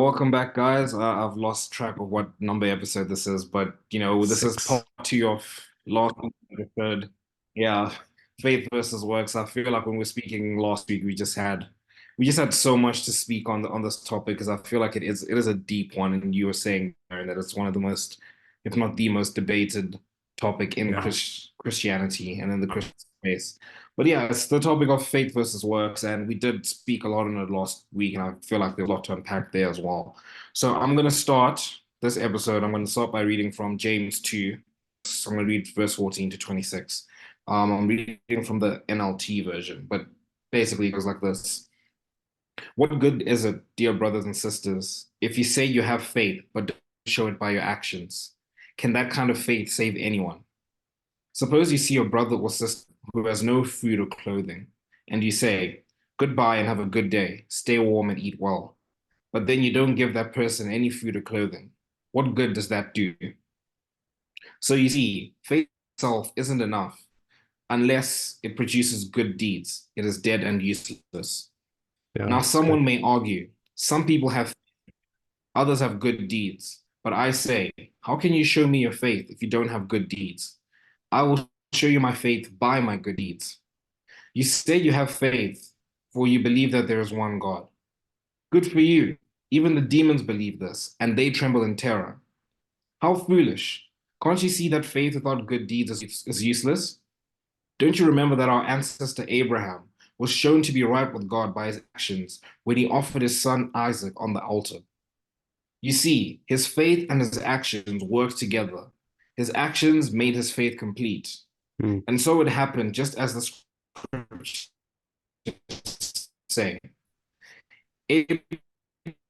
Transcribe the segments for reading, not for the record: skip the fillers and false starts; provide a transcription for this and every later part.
welcome back, guys. I've lost track of what number episode this is, but this is Six. part two of last episode. Yeah, faith versus works. I feel like when we're speaking last week, we just had so much to speak on this topic because I feel like it is a deep one, and you were saying, Aaron, that it's one of the most, if not the most debated topic in Yeah. Christianity and in the Christian space. But yeah, it's the topic of faith versus works, and we did speak a lot on it last week, and I feel like there's a lot to unpack there as well. So I'm going to start this episode. I'm going to start by reading from James 2. So I'm going to read verse 14 to 26. I'm reading from the NLT version, but basically it goes like this. What good is it, dear brothers and sisters, if you say you have faith but don't show it by your actions? Can that kind of faith save anyone? Suppose you see your brother or sister who has no food or clothing, and you say, "Goodbye and have a good day. Stay warm and eat well." But then you don't give that person any food or clothing. What good does that do? So you see, faith itself isn't enough unless it produces good deeds. It is dead and useless. Yeah. Now, It's good. someone may argue, some people have, others have good deeds. But I say, how can you show me your faith if you don't have good deeds? I will show you my faith by my good deeds. You say you have faith, for you believe that there is one God. Good for you. Even the demons believe this, and they tremble in terror. How foolish. Can't you see that faith without good deeds is useless? Don't you remember that our ancestor Abraham was shown to be right with God by his actions when he offered his son Isaac on the altar? You see, his faith and his actions worked together. His actions made his faith complete. Mm. And so it happened just as the scriptures say.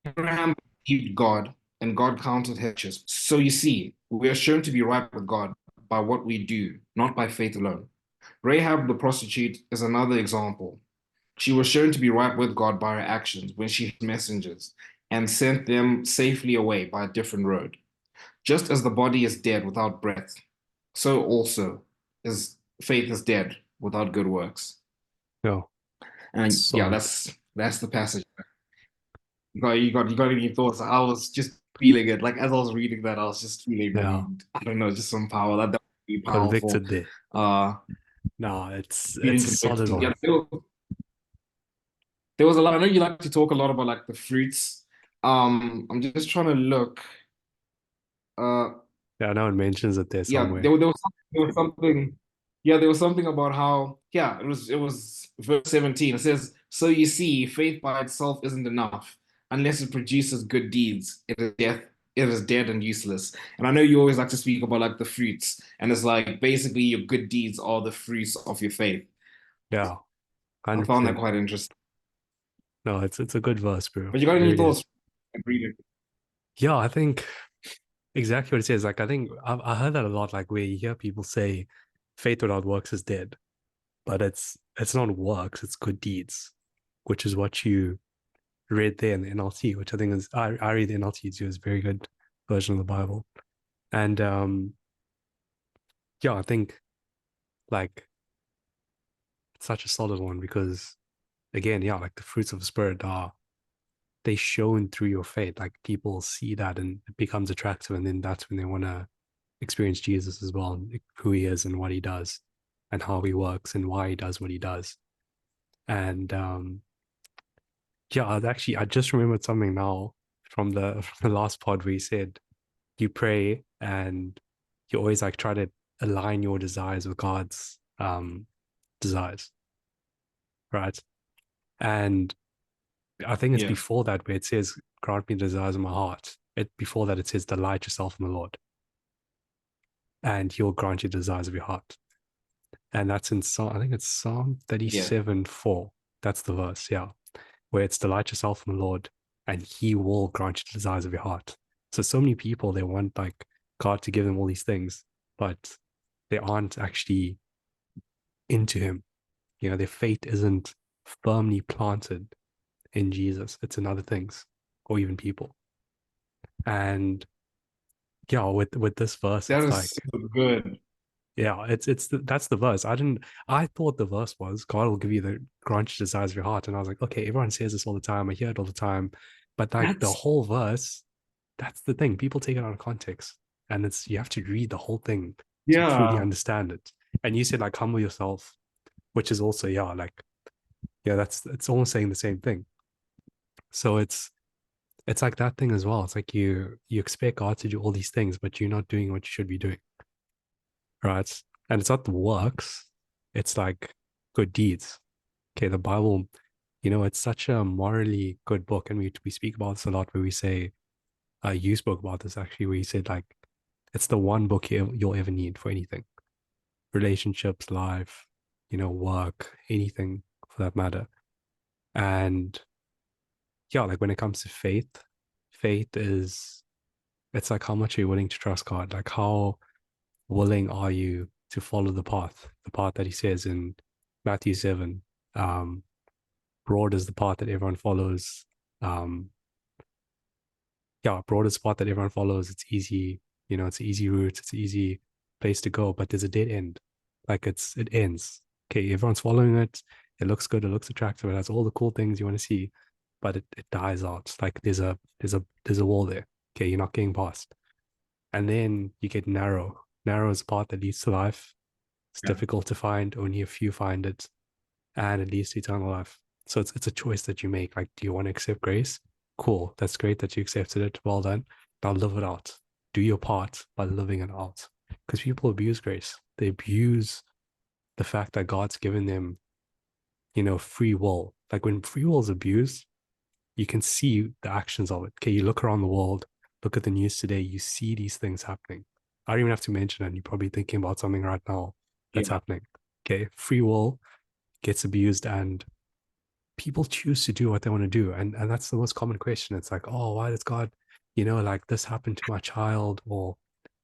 Abraham believed God, and God counted his righteous. So you see, we are shown to be right with God by what we do, not by faith alone. Rahab the prostitute is another example. She was shown to be right with God by her actions when she had messengers and sent them safely away by a different road. Just as the body is dead without breath, so also is faith is dead without good works. Yeah. And yeah, Solid. that's the passage. You got any thoughts? I was just feeling it. Like as I was reading that, I was just Yeah. feeling, I don't know, just some power. That would be powerful. Convicted there. Uh No, it's Feeling a solid convicted. Yeah, one. there was a lot. I know you like to talk a lot about like the fruits. I'm just trying to look. Uh Yeah, I know it mentions it there yeah, somewhere. there was something. Yeah, there was something about how, yeah, it was verse 17. It says, "So you see, faith by itself isn't enough unless it produces good deeds. It is dead and useless." And I know you always like to speak about like the fruits, and it's like basically your good deeds are the fruits of your faith. Yeah, I found that 100%. quite interesting. No, it's a good verse, bro. But you got any Very good. thoughts? Read it. Yeah, I think exactly what it says. Like, I think I heard that a lot. Like, where you hear people say, "Faith without works is dead," but it's not works; it's good deeds, which is what you read there in the NLT, which I think is I read the NLT too. It's a very good version of the Bible. And yeah, I think like it's such a solid one because again, yeah, like the fruits of the spirit are they shown through your faith. Like people see that and it becomes attractive, and then that's when they want to experience Jesus as well, who he is and what he does, and how he works and why he does what he does. And yeah, I just remembered something now from from the last pod where he said you pray and you always like try to align your desires with God's desires, right? And I think it's Yeah. before that where it says, "Grant me the desires of my heart." It before that it says, "Delight yourself in the Lord, and He'll grant you the desires of your heart." And that's in Psalm, I think it's Psalm Yeah. 37:4. That's the verse, yeah, where it's delight yourself in the Lord, and He will grant you the desires of your heart. So many people they want like God to give them all these things, but they aren't actually into Him. You know, their faith isn't firmly planted in Jesus. It's in other things or even people. And yeah, with this verse, That it's is like, so good. yeah, that's the verse. I thought the verse was God will give you the grant you desires of your heart. And I was like, okay, everyone says this all the time. I hear it all the time. But like the That's whole verse, that's the thing. People take it out of context. And it's you have to read the whole thing to truly yeah. understand it. And you said like humble yourself, which is also, yeah, like, yeah, that's it's almost saying the same thing. So it's like that thing as well. It's like you expect God to do all these things, but you're not doing what you should be doing. Right. And it's not the works, it's like good deeds. Okay, the Bible, it's such a morally good book, and we speak about this a lot. Where we say, you spoke about this actually, where you said like it's the one book you'll ever need for anything, relationships, life, work, anything for that matter. And yeah, like when it comes to faith, faith is it's like how much are you willing to trust God? Like how willing are you to follow the path that He says in Matthew 7. Um, Broad is the path that everyone follows. Um, yeah, broad is the path that everyone follows. It's easy, it's an easy route, it's an easy place to go, but there's a dead end. Like it ends. Okay, everyone's following it. It looks good, it looks attractive, it has all the cool things you want to see, but it dies out. Like there's a wall there. Okay, you're not getting past. And then you get narrow. Narrow is the path that leads to life. It's Yeah. difficult to find, only a few find it, and it leads to eternal life. So it's a choice that you make. Like, do you want to accept grace? Cool. That's great that you accepted it. Well done. Now live it out. Do your part by living it out. Because people abuse grace. They abuse the fact that God's given them, free will. Like when free will is abused, you can see the actions of it. Okay, you look around the world, look at the news today, you see these things happening. I don't even have to mention it. You're probably thinking about something right now that's Yeah. happening. Okay, free will gets abused, and people choose to do what they want to do. And that's the most common question. It's like, oh, why does God, like this happened to my child, or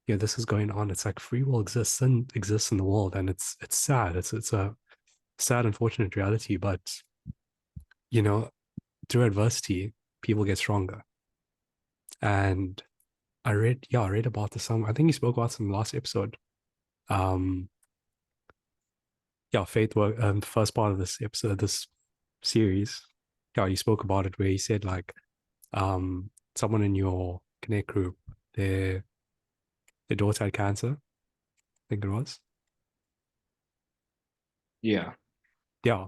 this is going on. It's like free will exists in the world, and it's sad. It's a sad, unfortunate reality. But you know, through adversity, people get stronger. And I read about this. I think you spoke about some last episode. Um, yeah, faith work. First part of this episode, this series. Yeah, you spoke about it where you said like, someone in your connect group, their daughter had cancer. I think it was. Yeah. Yeah,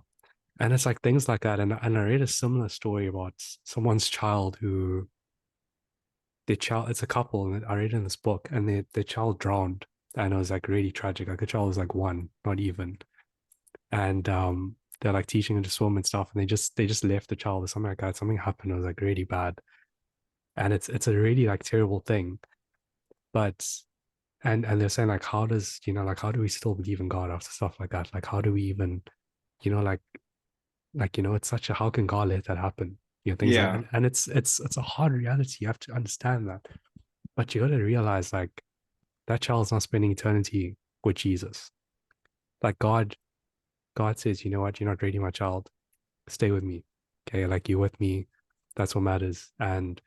and it's like things like that. And I read a similar story about someone's child who their child. It's a couple, and I read in this book, and their child drowned, and it was like really tragic. Like the child was like one, not even, and they're like teaching him to swim and stuff, and they just left the child or something like that. Something happened. It was like really bad, and it's a really like terrible thing. But and they're saying like, how does like how do we still believe in God after stuff like that? Like how do we even like it's such a how can God let that happen? Things like, Yeah. and it's a hard reality. You have to understand that, but you got to realize like that child's not spending eternity with Jesus. Like God says, you know what, you're not ready, my child. Stay with me. Okay, like you're with me. That's what matters. And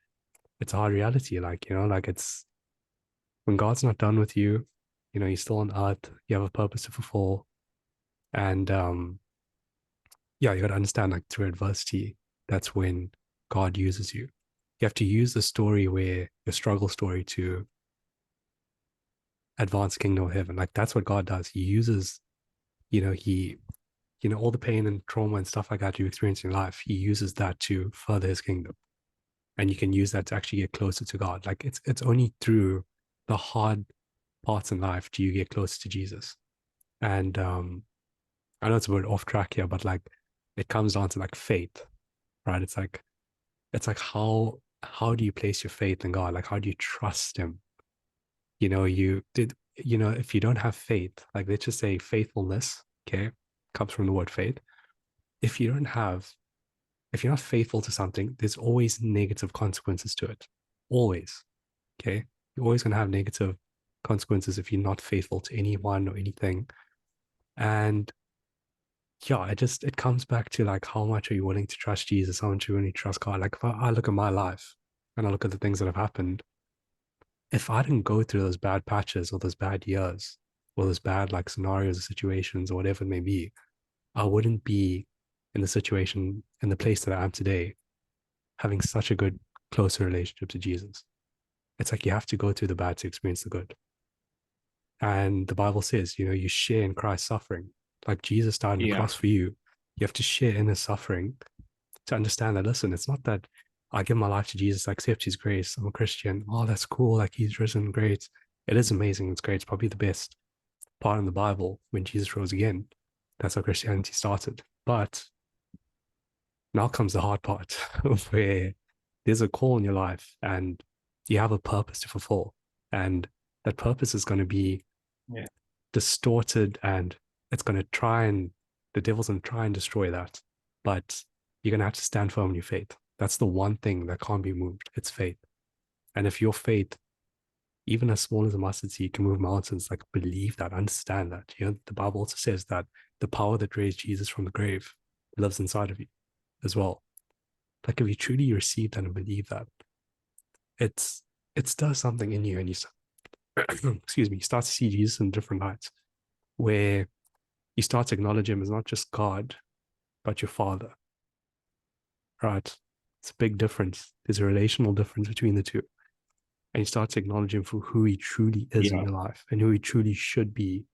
it's a hard reality. Like like it's when God's not done with you, you're still on earth. You have a purpose to fulfill, and yeah, you got to understand like through adversity, that's when God uses you. You have to use the story where your struggle story to advance the kingdom of heaven. Like that's what God does. He uses, he, all the pain and trauma and stuff like that you experience in life. He uses that to further His kingdom, and you can use that to actually get closer to God. Like it's only through the hard parts in life do you get closer to Jesus. And I know it's a bit off track here, but like it comes down to like faith, right? It's like how do you place your faith in God? Like how do you trust Him? You did if you don't have faith, like let's just say faithfulness, okay, comes from the word faith. If you don't have, if you're not faithful to something, there's always negative consequences to it. Always. Okay. You're always gonna have negative consequences if you're not faithful to anyone or anything. And yeah, it comes back to like how much are you willing to trust Jesus? How much are you willing to trust God? Like if I look at my life and I look at the things that have happened, if I didn't go through those bad patches or those bad years or those bad like scenarios or situations or whatever it may be, I wouldn't be in the situation in the place that I am today, having such a good closer relationship to Jesus. It's like you have to go through the bad to experience the good. And the Bible says, you share in Christ's suffering. Like Jesus died on the Yeah. cross for you. You have to share in his suffering to understand that, listen, it's not that I give my life to Jesus, I accept his grace, I'm a Christian. Oh, that's cool. Like he's risen, great. It is amazing. It's great. It's probably the best part in the Bible when Jesus rose again. That's how Christianity started. But now comes the hard part where there's a call in your life and you have a purpose to fulfill. And that purpose is going to be Yeah. distorted, and it's going to the devil's going to try and destroy that. But you're going to have to stand firm in your faith. That's the one thing that can't be moved. It's faith. And if your faith, even as small as a mustard seed, can move mountains, like believe that, understand that. The Bible also says that the power that raised Jesus from the grave lives inside of you as well. Like if you truly receive that and believe that, it does something in you, and you excuse me, you start to see Jesus in different lights, where you start to acknowledge him as not just God, but your Father. Right? It's a big difference. There's a relational difference between the two. And you start to acknowledge him for who he truly is in Yeah. your life and who he truly should be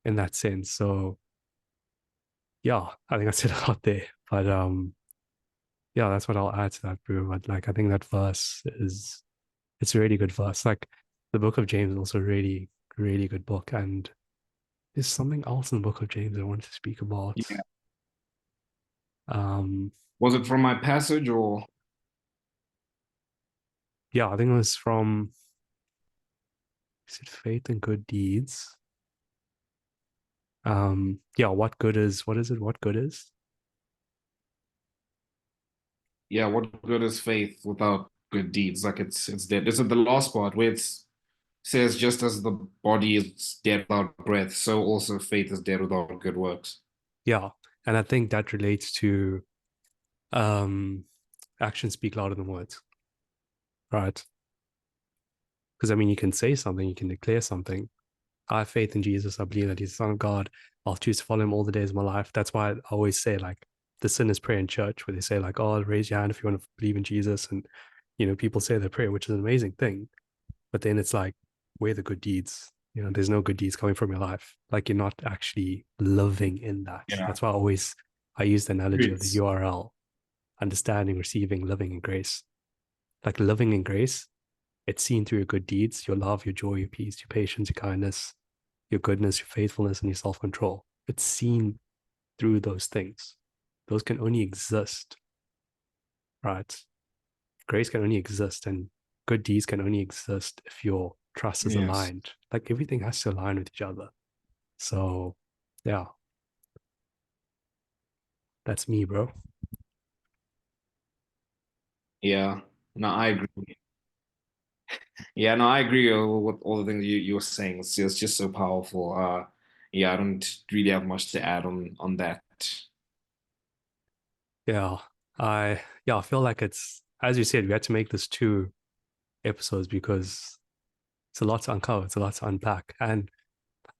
in that sense. So yeah, I think I said a lot there. But yeah, that's what I'll add to that, bro. But like I think that verse it's a really good verse. Like the book of James is also a really, really good book. And there's something else in the book of James I wanted to speak about. Yeah. Um Was it from my passage or? yeah, I think it was from, is it faith and good deeds? Yeah, what good is, what is it? What good is? Yeah, what good is faith without good deeds? Like it's dead. Is it the last part where it says, just as the body is dead without breath, so also faith is dead without good works. Yeah. And I think that relates to um actions speak louder than words, right? Because I mean, you can say something, you can declare something. I have faith in Jesus. I believe that he's the Son of God. I'll choose to follow him all the days of my life. That's why I always say, like, the sinner's prayer in church, where they say, like, oh, raise your hand if you want to believe in Jesus. And, people say their prayer, which is an amazing thing. But then it's like, where are the good deeds? There's no good deeds coming from your life. Like, you're not actually living in that. Yeah. That's why I use the analogy of the It's, URL: understanding, receiving, living in grace. Like living in grace, it's seen through your good deeds, your love, your joy, your peace, your patience, your kindness, your goodness, your faithfulness, and your self control. It's seen through those things. Those can only exist, right? Grace can only exist, and good deeds can only exist if your trust is yes. aligned. Like everything has to align with each other. So, yeah, that's me, bro. Yeah. No, I agree. Yeah, no, I agree with all the things you were saying. It's just so powerful. Yeah, I don't really have much to add on that. Yeah, I feel like it's, as you said, we had to make this 2 episodes because it's a lot to uncover, it's a lot to unpack. And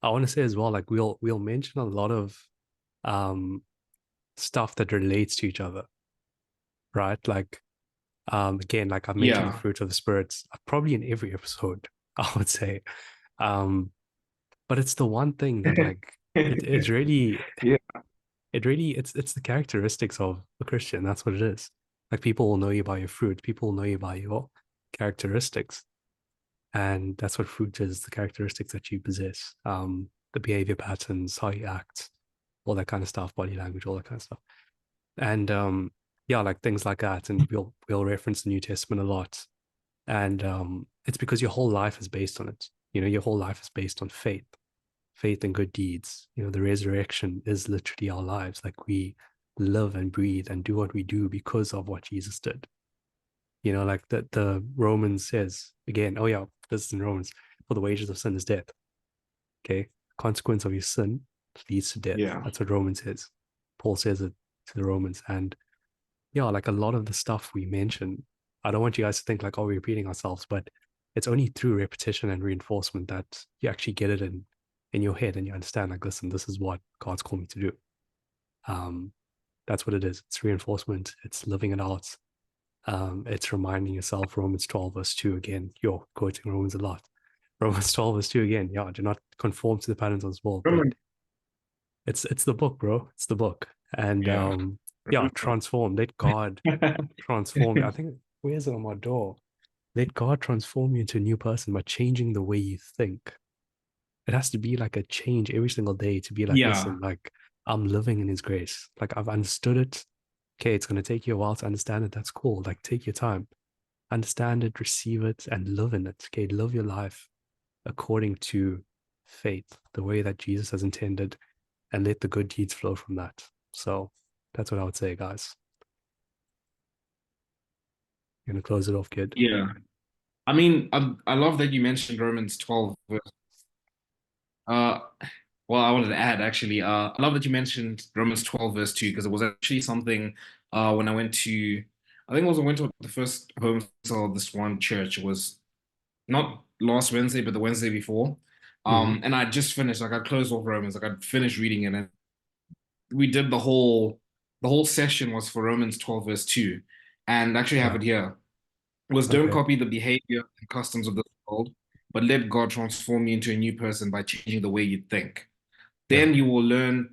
I want to say as well, like we'll mention a lot of um stuff that relates to each other, right? Like again, like I've mentioned the Yeah. fruit of the spirits probably in every episode, I would say. Um, but it's the one thing that like it's really Yeah. it's the characteristics of a Christian. That's what it is. Like people will know you by your fruit, people will know you by your characteristics. And that's what fruit is, the characteristics that you possess, the behavior patterns, how you act, all that kind of stuff, body language, all that kind of stuff. And yeah, like things like that. And we'll reference the New Testament a lot. And it's because your whole life is based on it. Your whole life is based on faith and good deeds. The resurrection is literally our lives. Like we live and breathe and do what we do because of what Jesus did. Like the Romans says again, oh yeah, this is in Romans, for the wages of sin is death. Okay. Consequence of your sin leads to death. Yeah. That's what Romans says. Paul says it to the Romans. And yeah, like a lot of the stuff we mention, I don't want you guys to think like, oh, we're repeating ourselves, but it's only through repetition and reinforcement that you actually get it in your head and you understand, like, listen, this is what God's called me to do. Um, that's what it is. It's reinforcement, it's living it out. It's reminding yourself Romans 12 verse 2 again. You're quoting Romans a lot. Romans 12 verse 2 again. Yeah, do not conform to the patterns of this world, but Remember, it's the book, bro. It's the book. And yeah. yeah, Remember. transform. Let God transform you. I think where's it on my door? Let God transform you into a new person by changing the way you think. It has to be like a change every single day to be like, Yeah, listen, like I'm living in his grace. Like I've understood it. Okay, it's gonna take you a while to understand it. That's cool. Like take your time. Understand it, receive it, and live in it. Okay, live your life according to faith, the way that Jesus has intended, and let the good deeds flow from that. So that's what I would say, guys. You're gonna close it off, kid. yeah. I mean, I love that you mentioned Romans 12. Uh, well, I wanted to add actually, I love that you mentioned Romans 12 verse 2 because it was actually something when I went to, I think it was I went to the first home cell of this one church. It was not last Wednesday, but the Wednesday before. Hmm. And I just finished, like I closed off Romans, like I'd finished reading it, and we did the whole session was for Romans 12 verse 2, and I actually have Yeah. it here. It was don't Okay. copy the behavior and customs of this world, but let God transform you into a new person by changing the way you think. Yeah. Then you will learn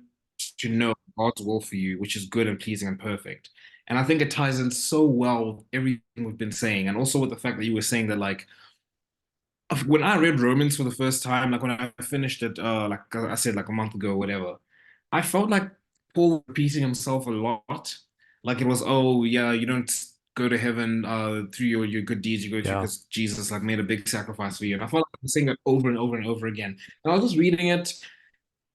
to know God's will for you, which is good and pleasing and perfect. And I think it ties in so well with everything we've been saying, and also with the fact that you were saying that like when I read Romans for the first time, like when I finished it, like I said, like a month ago or whatever, I felt like Paul repeating himself a lot. Like it was, oh yeah, you don't go to heaven through your good deeds, you go to Yeah. because Jesus like made a big sacrifice for you. And I felt like I was saying it over and over and over again. And I was just reading it,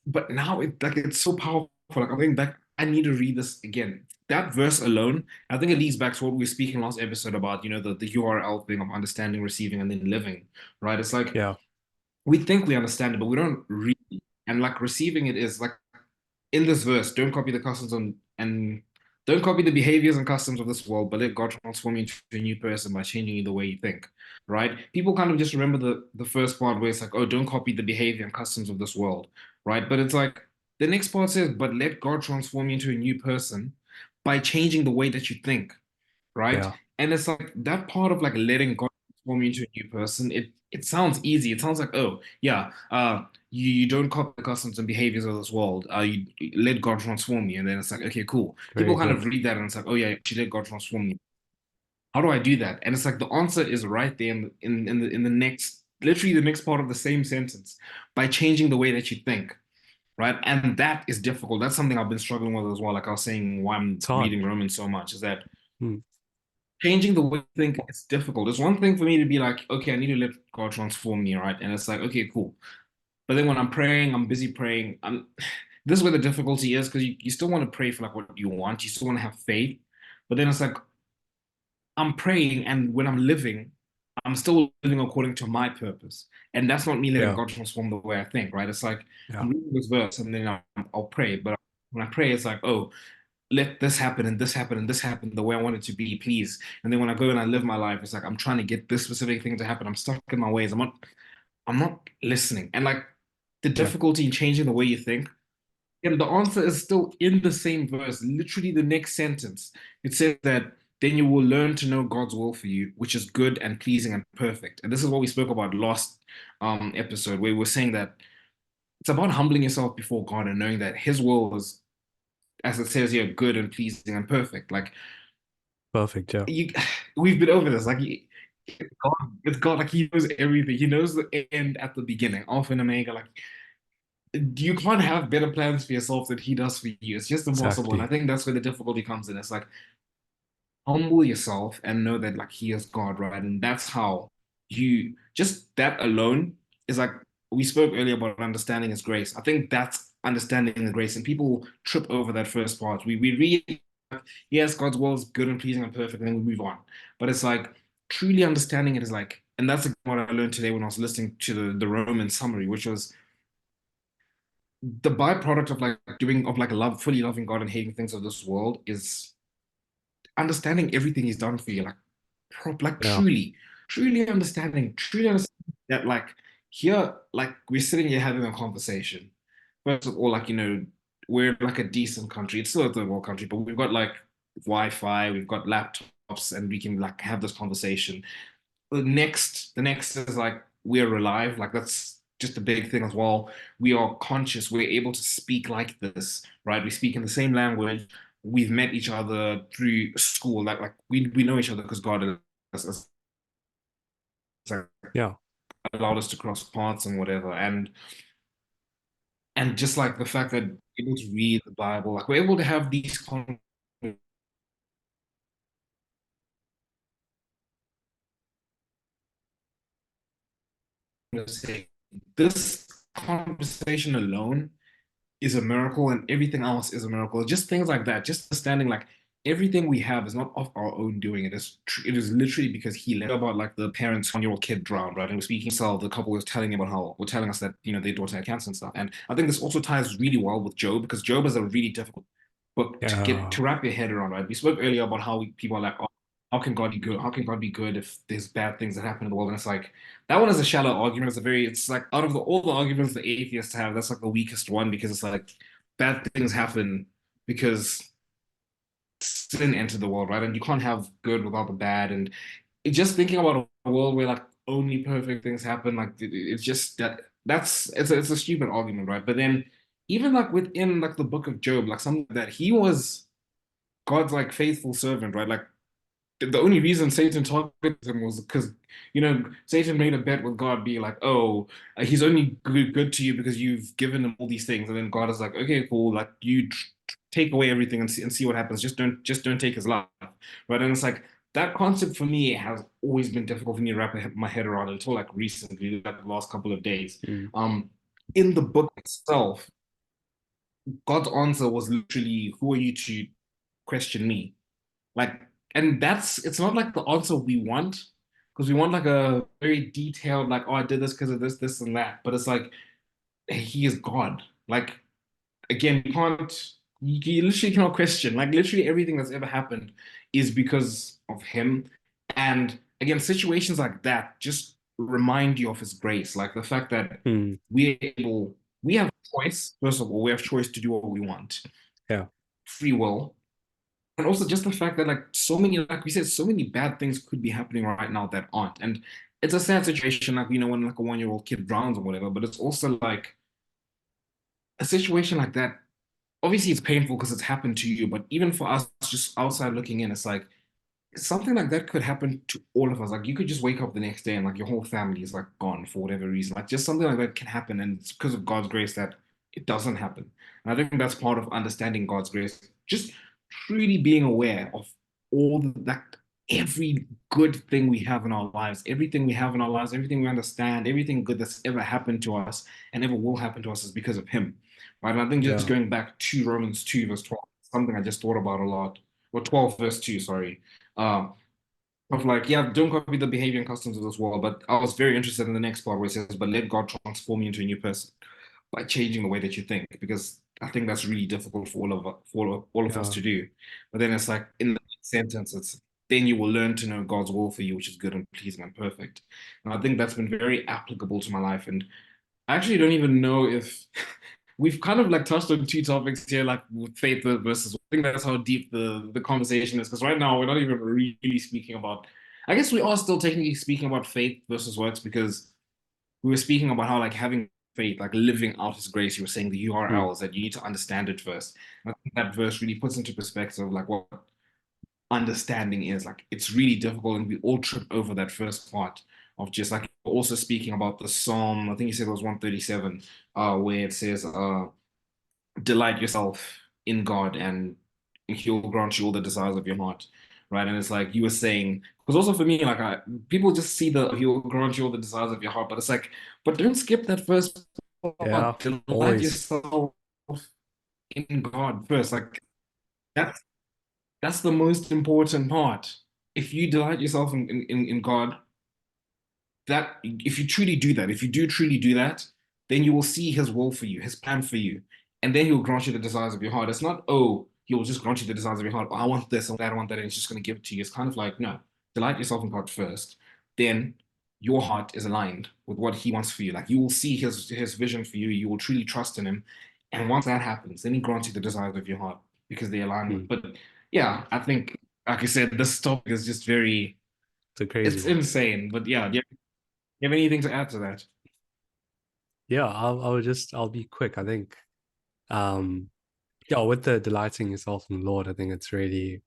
but now it's so powerful. Like I'm thinking back, I need to read this again. That verse alone, I think it leads back to what we were speaking last episode about, the URL thing of understanding, receiving, and then living, right? It's like Yeah. we think we understand it, but we don't really. And like receiving it is like in this verse, don't copy the customs and don't copy the behaviors and customs of this world, but let God transform you into a new person by changing you the way you think. Right? People kind of just remember the first part where it's like, oh, don't copy the behavior and customs of this world. Right? But it's like the next part says, but let God transform you into a new person by changing the way that you think, right? Yeah. And it's like that part of like letting God transform you into a new person. It sounds easy. It sounds like, oh yeah, you don't copy the customs and behaviors of this world. You let God transform you, and then it's like, okay, cool. Very People kind good. of read that and it's like, oh yeah, you let God transform me. How do I do that? And it's like the answer is right there in the next, literally the next part of the same sentence, by changing the way that you think. Right. And that is difficult. That's something I've been struggling with as well. Like I was saying, why I'm It's hard. reading Romans so much is that Hmm. changing the way I think is difficult. It's one thing for me to be like, okay, I need to let God transform me, right? And it's like, okay, cool. But then when I'm praying, I'm busy praying. This is where the difficulty is because you still want to pray for like what you want. You still want to have faith. But then it's like I'm praying, and when I'm living, I'm still living according to my purpose. And that's not me letting Yeah. God transform the way I think, right? It's like Yeah. I'm reading this verse and then I'll pray. But when I pray, it's like, oh, let this happen and this happen and this happen the way I want it to be, please. And then when I go and I live my life, it's like I'm trying to get this specific thing to happen. I'm stuck in my ways. I'm not listening. And like the Yeah. difficulty in changing the way you think, and the answer is still in the same verse, literally the next sentence. It says that then you will learn to know God's will for you, which is good and pleasing and perfect. And this is what we spoke about last episode, where we were saying that it's about humbling yourself before God and knowing that His will is, as it says here, good and pleasing and perfect. Like Perfect. Yeah. you, we've been over this. Like it's God. Like He knows everything. He knows the end at the beginning, Alpha and Omega. Like you can't have better plans for yourself than He does for you. It's just impossible. And I Exactly. think that's where the difficulty comes in. It's like humble yourself and know that like He is God, right? And that's how you just that alone is like we spoke earlier about understanding His grace. I think that's understanding the grace, and people trip over that first part. We read yes, God's will is good and pleasing and perfect, and then we move on. But it's like truly understanding it is like, and that's what I learned today when I was listening to the Roman summary, which was the byproduct of like doing of like love, fully loving God and hating things of this world is understanding everything He's done for you, like like Yeah. truly understanding that like here, like we're sitting here having a conversation. First of all, like we're like a decent country. It's still a third world country, but we've got like Wi-Fi, we've got laptops, and we can like have this conversation. The next is like we're alive. Like that's just a big thing as well. We are conscious. We're able to speak like this, right? We speak in the same language. We've met each other through school. Like we know each other because God has Yeah. allowed us to cross paths and whatever. And just like the fact that we're able to read the Bible, like we're able to have these conversations. This conversation alone is a miracle and everything else is a miracle. Just things like that, just understanding like everything we have is not of our own doing. It is literally because he let about like the parents' 1-year-old kid drowned, right? And we're speaking so the couple was telling me about how were telling us that their daughter had cancer and stuff. And I think this also ties really well with Job because Job is a really difficult book to get Yeah. to wrap your head around, right? We spoke earlier about how people are like, oh, how can God be good? How can God be good if there's bad things that happen in the world? And it's like that one is a shallow argument. It's like out of all the arguments the atheists have, that's like the weakest one because it's like bad things happen because sin entered the world, right? And you can't have good without the bad. And just thinking about a world where like only perfect things happen, like it's just it's a stupid argument, right? But then even like within like the book of Job, like something that he was God's like faithful servant, right? Like the only reason Satan targeted him was because, Satan made a bet with God, being like, oh, he's only good to you because you've given him all these things. And then God is like, okay, cool. Like you take away everything and see what happens. Just don't take his life. Right. And it's like that concept for me has always been difficult for me to wrap my head around until like recently, like the last couple of days. Mm. Um, in the book itself, God's answer was literally, who are you to question me? Like, and it's not like the answer we want, because we want like a very detailed, like, oh, I did this because of this, this, and that. But it's like he is God. Like, again, you literally cannot question. Like, literally everything that's ever happened is because of him. And again, situations like that just remind you of his grace. Like the fact that Mm. we have choice. First of all, we have choice to do what we want, Yeah. free will. And also just the fact that like so many, like we said, so many bad things could be happening right now that aren't. And it's a sad situation, like when like a 1-year-old kid drowns or whatever, but it's also like a situation like that, obviously it's painful because it's happened to you, but even for us just outside looking in, it's like something like that could happen to all of us. Like you could just wake up the next day and like your whole family is like gone for whatever reason. Like just something like that can happen, and it's because of God's grace that it doesn't happen. And I think that's part of understanding God's grace. Just truly being aware of all that every good thing we have in our lives, everything we have in our lives, everything we understand, everything good that's ever happened to us and ever will happen to us is because of Him. Right. And I think just Yeah. going back to Romans 2, verse 12, something I just thought about a lot. Or 12, verse 2, sorry. Um, of like, yeah, don't copy the behavior and customs of this world. But I was very interested in the next part where it says, but let God transform you into a new person by changing the way that you think, because I think that's really difficult for all of us Yeah. to do. But then it's like in the sentence, it's then you will learn to know God's will for you, which is good and pleasing and perfect. And I think that's been very applicable to my life. And I actually don't even know if we've kind of like touched on two topics here, like with faith versus. I think that's how deep the conversation is. Because right now we're not even really speaking about. I guess we are still technically speaking about faith versus works because we were speaking about how like having faith, like living out His grace. You were saying the Mm. URLs that you need to understand it first. And I think that verse really puts into perspective like what understanding is. Like it's really difficult, and we all trip over that first part of just like also speaking about the Psalm. I think you said it was 137, where it says, delight yourself in God and He'll grant you all the desires of your heart. Right. And it's like you were saying, because also for me, like people just see the He'll grant you all the desires of your heart, but it's like, but don't skip that first Yeah. part. Delight Always. yourself in God first. Like that's that's the most important part. If you delight yourself in God, that if you truly do that, if you do truly do that, then you will see His will for you, His plan for you, and then He'll grant you the desires of your heart. It's not, oh, He'll just grant you the desires of your heart. Oh, I want this, I want that, and He's just going to give it to you. It's kind of like, no, delight yourself in God first, then your heart is aligned with what He wants for you. Like you will see His vision for you. You will truly trust in Him, and once that happens, then He grants you the desires of your heart because they align with. Mm. But yeah, I think like I said, this topic is just very, It's a crazy it's one. insane. But yeah, do you have anything to add to that? Yeah, I'll be quick. I think yeah, with the delighting yourself in the Lord, I think it's really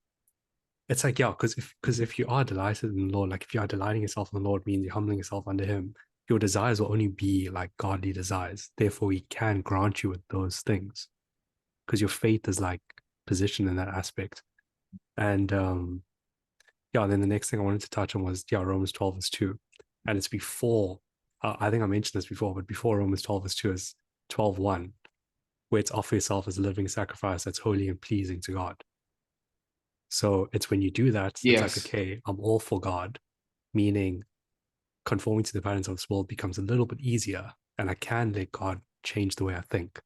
it's like, yeah, because if you are delighted in the Lord, like if you are delighting yourself in the Lord, means you're humbling yourself under Him, your desires will only be like godly desires. Therefore, He can grant you with those things because your faith is like positioned in that aspect. And yeah, then the next thing I wanted to touch on was, yeah, Romans 12 is 2. And it's before, I think I mentioned this before, but before Romans 12 is 2 is 12:1, where it's offer yourself as a living sacrifice that's holy and pleasing to God. So it's when you do that, it's like, Yes. okay, I'm all for God, meaning conforming to the patterns of this world becomes a little bit easier, and I can let God change the way I think.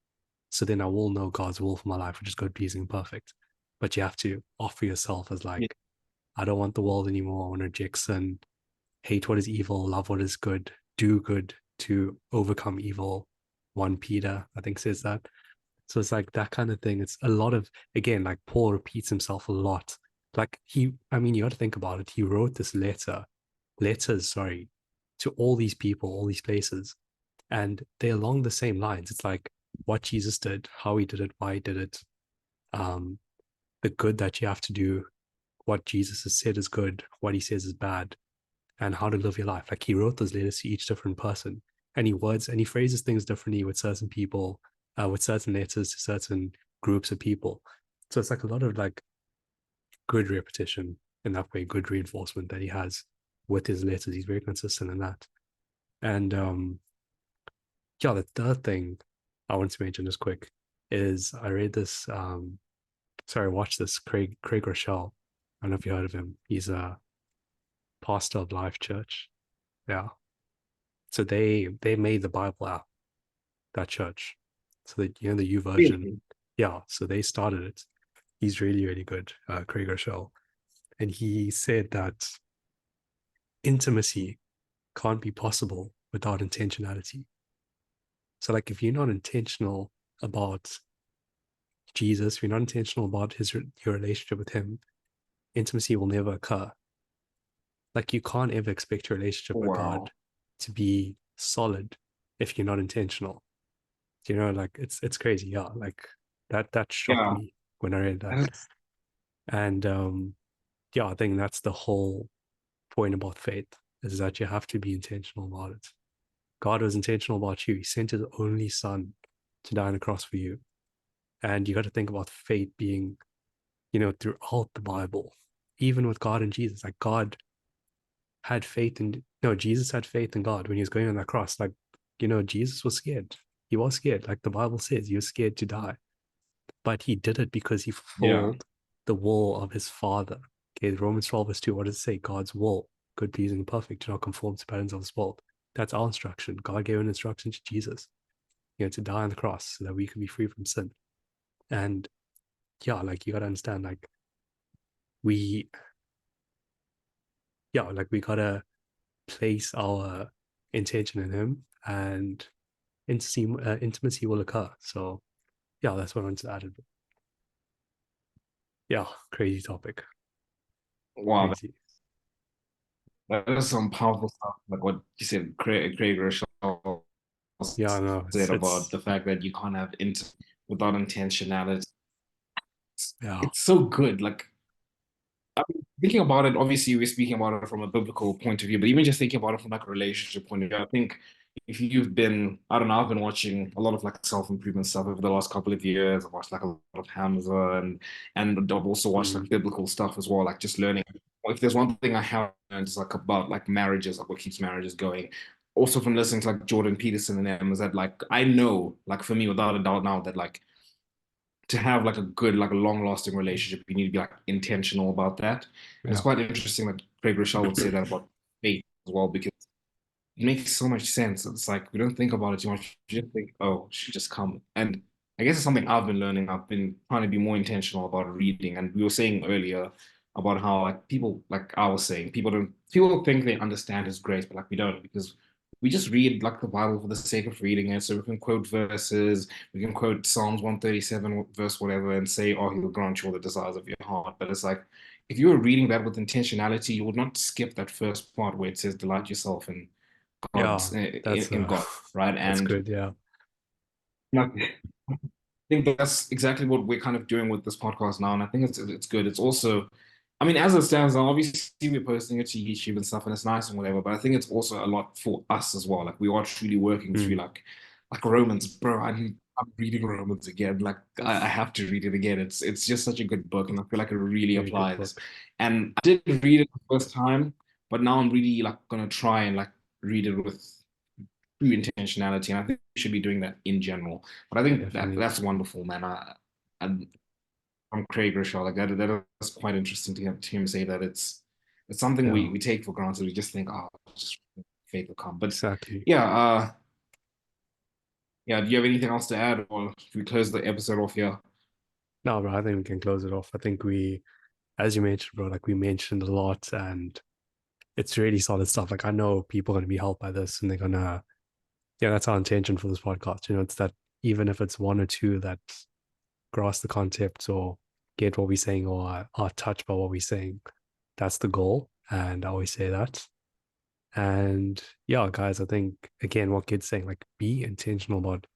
So then I will know God's will for my life, which is good, pleasing, and perfect. But you have to offer yourself as Yeah. like, I don't want the world anymore. I want to reject sin, hate what is evil, love what is good, do good to overcome evil. 1 Peter, I think, says that. So it's like that kind of thing. It's a lot of, again, like Paul repeats himself a lot. Like I mean, you got to think about it. He wrote this letters, sorry, to all these people, all these places, and they're along the same lines. It's like what Jesus did, how he did it, why he did it, um, the good that you have to do, what Jesus has said is good, what he says is bad, and how to live your life. Like he wrote those letters to each different person, and he phrases things differently with certain people, with certain letters to certain groups of people. So it's like a lot of like good repetition in that way, good reinforcement that he has with his letters. He's very consistent in that. And yeah, the third thing I want to mention just quick is I read this sorry, watch this Craig Rochelle. I don't know if you heard of him. He's a pastor of Life Church. Yeah. So they made the Bible app, that church. So that the U Really? version, yeah. So they started it. He's really, really good, Craig Rochelle. And he said that intimacy can't be possible without intentionality. So like if you're not intentional about Jesus, if you're not intentional about your relationship with him, intimacy will never occur. Like you can't ever expect your relationship with Wow. God to be solid if you're not intentional. Like it's crazy. Yeah, like that shocked Yeah. me when I read that. That's- And yeah, I think that's the whole point about faith, is that you have to be intentional about it. God was intentional about you. He sent his only son to die on the cross for you. And you got to think about faith being, throughout the Bible, even with God and Jesus. Like God had faith in, no, Jesus had faith in God when he was going on that cross. Like, Jesus was scared. He was scared. Like the Bible says, he was scared to die. But he did it because he Yeah. fulfilled the will of his Father. Okay, Romans 12 verse 2, what does it say? God's will, good, pleasing, and perfect, do not conform to patterns of this world. That's our instruction. God gave an instruction to Jesus, to die on the cross so that we can be free from sin. And yeah, like you got to understand, like we, yeah, like we got to place our intention in him, and intimacy will occur. So yeah, that's what I wanted to add. Yeah, crazy topic. Wow. Crazy. That is some powerful stuff. Like what you said, Craig Rochelle Yeah, I know. said about It's the fact that you can't have without intentionality. yeah, It's so good. Like thinking about it, obviously we're speaking about it from a biblical point of view, but even just thinking about it from like a relationship point of view, I think if you've been, I don't know, I've been watching a lot of like self-improvement stuff over the last couple of years. I've watched like a lot of Hamza and I've also watched mm, like biblical stuff as well, like just learning. If there's one thing I have learned is like about like marriages, like what keeps marriages going. Also from listening to like Jordan Peterson and them is that like I know, like for me, without a doubt now that like to have like a good, like a long-lasting relationship, you need to be like intentional about that. And it's yeah, quite interesting that Craig Rochelle would say that about faith as well, because it makes so much sense. It's like we don't think about it too much. You just think, oh, she just come. And I guess it's something I've been learning. I've been trying to be more intentional about reading. And we were saying earlier about how like people, like I was saying, people think they understand his grace, but like we don't, because we just read like the Bible for the sake of reading it. So we can quote verses, we can quote Psalms 137 verse whatever and say, oh, he'll grant you all the desires of your heart. But it's like if you were reading that with intentionality, you would not skip that first part where it says delight yourself in Yeah, God's that's in God, right? that's And good. Yeah, like, I think that's exactly what we're kind of doing with this podcast now, and I think it's good. It's also, I mean, as it stands now, obviously we're posting it to YouTube and stuff, and it's nice and whatever. But I think it's also a lot for us as well. Like we are truly working through mm, like Romans, bro. I'm reading Romans again. Like I have to read it again. It's just such a good book, and I feel like it really very good applies. book. And I did read it the first time, but now I'm really like gonna try and like read it with true intentionality, and I think we should be doing that in general. But I think that Definitely. that's wonderful, man. I from Craig Rishaw, like that is quite interesting to him say that it's something Yeah, we take for granted. We just think, oh, just faith will come. But exactly. yeah, yeah. Do you have anything else to add, or should we close the episode off here? No, bro, I think we can close it off. I think we, as you mentioned, bro, like we mentioned a lot, and it's really solid stuff. Like I know people are going to be helped by this, and they're gonna, yeah, that's our intention for this podcast. You know, it's that even if it's one or two that grasp the concept or get what we're saying or are touched by what we're saying, that's the goal. And I always say that. And yeah, guys, I think again, what kids saying, like be intentional about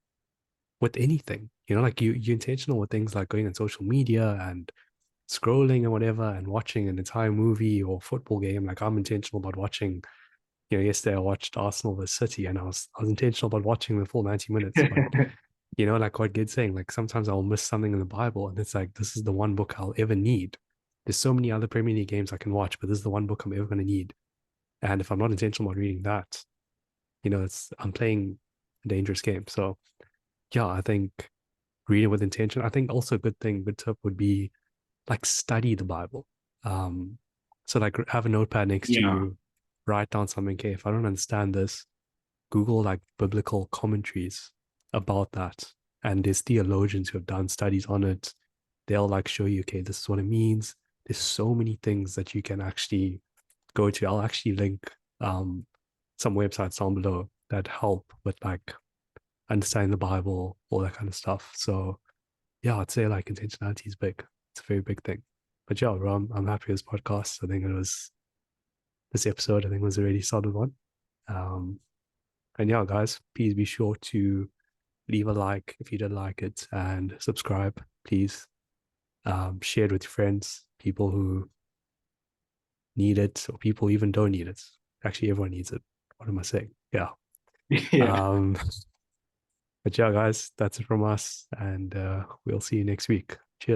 with anything. You know, like you're intentional with things like going on social media and scrolling and whatever and watching an entire movie or football game. Like I'm intentional about watching, you know, yesterday I watched Arsenal vs City and I was intentional about watching the full 90 minutes. But you know, like what Gid's saying, like sometimes I'll miss something in the Bible and it's like this is the one book I'll ever need. There's so many other Premier League games I can watch, but this is the one book I'm ever gonna need. And if I'm not intentional about reading that, you know, it's I'm playing a dangerous game. So yeah, I think reading with intention. I think also a good tip would be like study the Bible. Um, so like have a notepad next to Yeah, you, write down something. Okay, if I don't understand this, Google like biblical commentaries about that. And there's theologians who have done studies on it. They'll like show you, okay, this is what it means. There's so many things that you can actually go to. I'll actually link some websites down below that help with like understanding the Bible, all that kind of stuff. So yeah, I'd say like intentionality is big. It's a very big thing. But yeah, I'm happy with this podcast. I think it was this episode, I think was a really solid one. Um, and yeah, guys, please be sure to leave a like if you did like it and subscribe, please. Share it with your friends, people who need it or people who even don't need it. Actually, everyone needs it. What am I saying? Yeah. yeah. Um, but yeah, guys, that's it from us. And we'll see you next week.